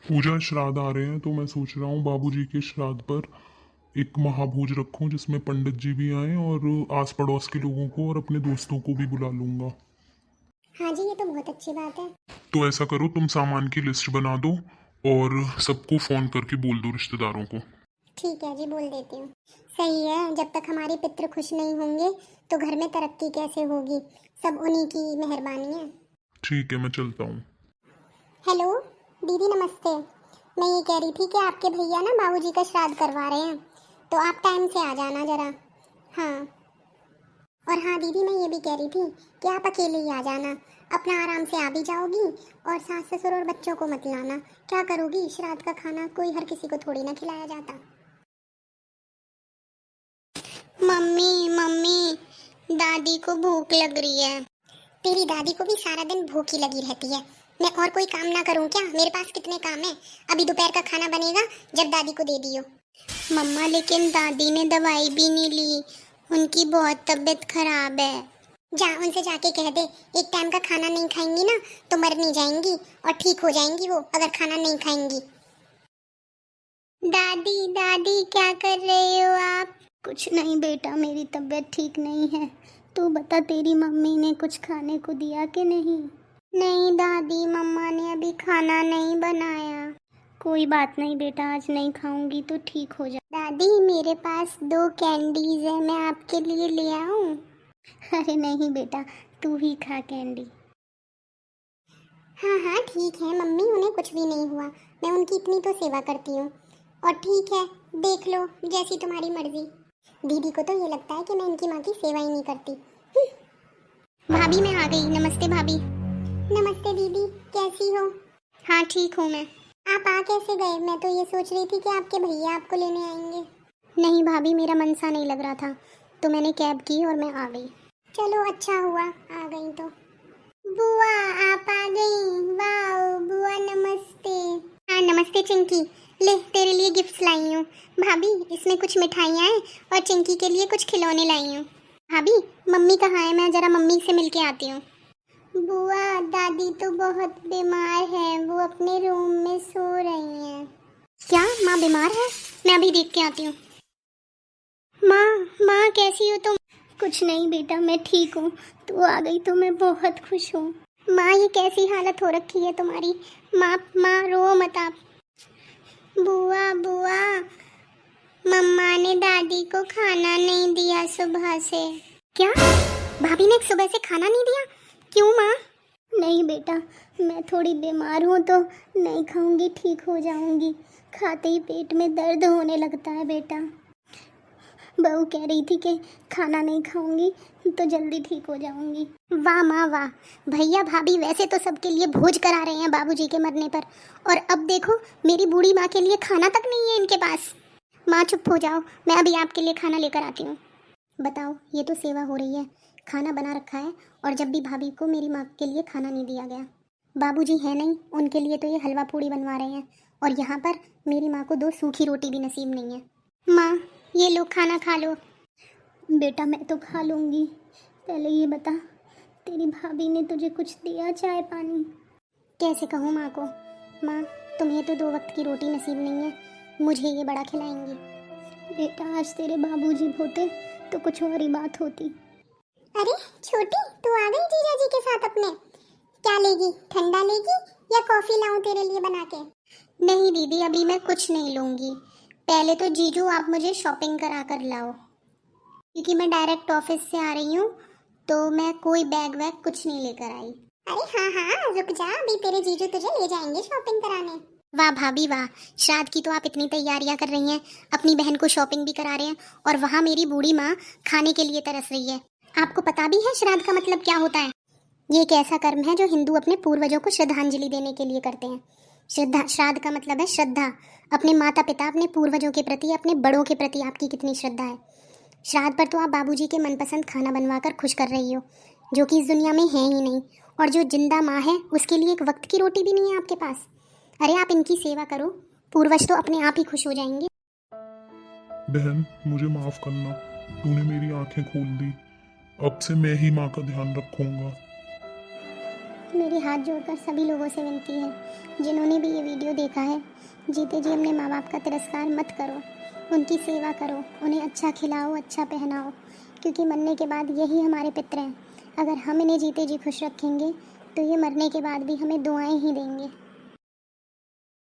पूजा श्राद्ध आ रहे हैं तो मैं सोच रहा हूँ बाबूजी के श्राद्ध पर एक महाभोज रखूं जिसमें पंडित जी भी आए और आस पड़ोस के लोगों को और अपने दोस्तों को भी बुला लूंगा। हाँ जी, ये तो बहुत अच्छी बात है। तो ऐसा करो, तुम सामान की लिस्ट बना दो और सबको फोन करके बोल दो, रिश्तेदारों को। ठीक है जी, बोल देती हूँ। सही है, जब तक हमारे पितृ खुश नहीं होंगे तो घर में तरक्की कैसे होगी। सब उन्हीं की मेहरबानी है। ठीक है, मैं चलता हूँ। हेलो दीदी, नमस्ते। मैं ये कह रही थी कि आपके भैया ना बाबूजी का श्राद्ध करवा रहे हैं, तो आप टाइम से आ जाना ज़रा। हाँ, और हाँ दीदी, मैं ये भी कह रही थी कि आप अकेले ही आ जाना। अपना आराम से आ भी जाओगी और सास ससुर और बच्चों को मत लाना। क्या करोगी, श्राद्ध का खाना कोई हर किसी को थोड़ी ना खिलाया जाता। मम्मी मम्मी, दादी को भूख लग रही है। तेरी दादी को भी सारा दिन भूख ही लगी रहती है। मैं और कोई काम ना करूं क्या? मेरे पास कितने काम है। अभी दोपहर का खाना बनेगा, जब दादी को दे दियो। मम्मा, लेकिन दादी ने दवाई भी नहीं ली, उनकी बहुत तबीयत खराब है। जा उनसे जाके कह दे, एक टाइम का खाना नहीं खाएंगी ना तो मर नहीं जाएंगी और ठीक हो जाएंगी वो, अगर खाना नहीं खाएंगी। दादी दादी, क्या कर रहे हो आप? कुछ नहीं बेटा, मेरी तबीयत ठीक नहीं है। तू बता, तेरी मम्मी ने कुछ खाने को दिया कि नहीं? नहीं दादी, मम्मा ने अभी खाना नहीं बनाया। कोई बात नहीं बेटा, आज नहीं खाऊंगी तो ठीक हो जा। दादी, मेरे पास 2 कैंडीज है, मैं आपके लिए ले आऊं? अरे नहीं बेटा, तू ही खा कैंडी। हाँ हाँ ठीक है मम्मी, उन्हें कुछ भी नहीं हुआ। मैं उनकी इतनी तो सेवा करती हूँ। और ठीक है, देख लो, जैसी तुम्हारी मर्जी। दीदी को तो ये लगता है कि मैं इनकी माँ की सेवा ही नहीं करती। भाभी, मैं आ गई। नमस्ते भाभी। नमस्ते दीदी, कैसी हो? हाँ ठीक हूँ मैं। आप आ कैसे गए? मैं तो ये सोच रही थी कि आपके भैया आपको लेने आएंगे। नहीं भाभी, मेरा मन सा नहीं लग रहा था तो मैंने कैब की और मैं आ गई। चलो अच्छा हुआ आ गई तो। बुआ, आप आ गई? वाह बुआ, नमस्ते। हाँ नमस्ते चिंकी, ले तेरे लिए गिफ्ट्स लाई हूँ। भाभी, इसमें कुछ मिठाइयाँ हैं और चिंकी के लिए कुछ खिलौने लाई हूँ। भाभी, मम्मी कहाँ है? मैं जरा मम्मी से मिलके आती हूँ। बुआ, दादी तो बहुत बीमार है, वो अपने रूम में सो रही हैं। क्या माँ बीमार है? मैं अभी देख के आती हूँ। माँ, माँ कैसी हो तुम? कुछ नहीं बेटा, मैं ठीक हूँ। तू आ गई तो मैं बहुत खुश हूँ। माँ, ये कैसी हालत हो रखी है तुम्हारी? माँ माँ, रो मत आप। बुआ बुआ, मम्मा ने दादी को खाना नहीं दिया सुबह से। क्या? भाभी ने सुबह से खाना नहीं दिया? क्यों माँ? नहीं बेटा, मैं थोड़ी बीमार हूँ तो नहीं खाऊंगी, ठीक हो जाऊंगी। खाते ही पेट में दर्द होने लगता है बेटा। बहू कह रही थी कि खाना नहीं खाऊंगी तो जल्दी ठीक हो जाऊंगी। वाह माँ वाह, भैया भाभी वैसे तो सबके लिए भोज करा रहे हैं बाबूजी के मरने पर, और अब देखो मेरी बूढ़ी माँ के लिए खाना तक नहीं है इनके पास। माँ चुप हो जाओ, मैं अभी आपके लिए खाना लेकर आती हूँ। बताओ, ये तो सेवा हो रही है। खाना बना रखा है और जब भी भाभी को मेरी माँ के लिए खाना नहीं दिया गया। बाबूजी है नहीं, उनके लिए तो ये हलवा पूड़ी बनवा रहे हैं और यहाँ पर मेरी माँ को 2 सूखी रोटी भी नसीब नहीं है। माँ, ये लो खाना खा लो। बेटा मैं तो खा लूँगी, पहले ये बता, तेरी भाभी ने तुझे कुछ दिया चाय पानी? कैसे कहूँ माँ को? माँ, तुम्हें तो 2 वक्त की रोटी नसीब नहीं है, मुझे ये बड़ा खिलाएंगी। बेटा, आज तेरे बाबूजी होते तो कुछ और ही बात होती। अरे छोटी, तू आ गई जीजा जी के साथ अपने? क्या लेगी, ठंडा लेगी या कॉफी लाऊं तेरे लिए बना के? नहीं दीदी, अभी मैं कुछ नहीं लूंगी। पहले तो जीजू आप मुझे शॉपिंग करा कर लाओ, क्योंकि मैं डायरेक्ट ऑफिस से आ रही हूँ तो मैं कोई बैग वैग कुछ नहीं लेकर आई। अरे हाँ हाँ, रुक जा, अभी तेरे जीजू तुझे ले जाएंगे शॉपिंग कराने। वाह भाभी वाह, श्राद्ध की तो आप इतनी तैयारियां कर रही हैं, अपनी बहन को शॉपिंग भी करा रहे हैं और वहाँ मेरी बूढ़ी माँ खाने के लिए तरस रही है। आपको पता भी है श्राद्ध का मतलब क्या होता है? ये एक ऐसा कर्म है जो हिंदू अपने पूर्वजों को श्रद्धांजलि देने के लिए करते हैं। श्राद्ध का मतलब है श्रद्धा। अपने माता पिता, अपने पूर्वजों के प्रति, अपने बड़ों के प्रति आपकी कितनी श्रद्धा है। श्राद्ध पर तो आप बाबूजी के मनपसंद खाना बनवाकर खुश कर रही हो, जो कि इस दुनिया में है ही नहीं, और जो जिंदा माँ है उसके लिए एक वक्त की रोटी भी नहीं है आपके पास। अरे आप इनकी सेवा करो, पूर्वज तो अपने आप ही खुश हो जाएंगे। बहन, मुझे माफ करना, तूने मेरी आंखें खोल दी। अब से मैं ही माँ का ध्यान रखूंगा। मेरी हाथ जोड़कर सभी लोगों से विनती है जिन्होंने भी ये वीडियो देखा है, जीते जी अपने माँ बाप का तिरस्कार मत करो, उनकी सेवा करो, उन्हें अच्छा खिलाओ, अच्छा पहनाओ, क्योंकि मरने के बाद यही हमारे पितर हैं। अगर हम इन्हें जीते जी खुश रखेंगे तो ये मरने के बाद भी हमें दुआएं ही देंगे।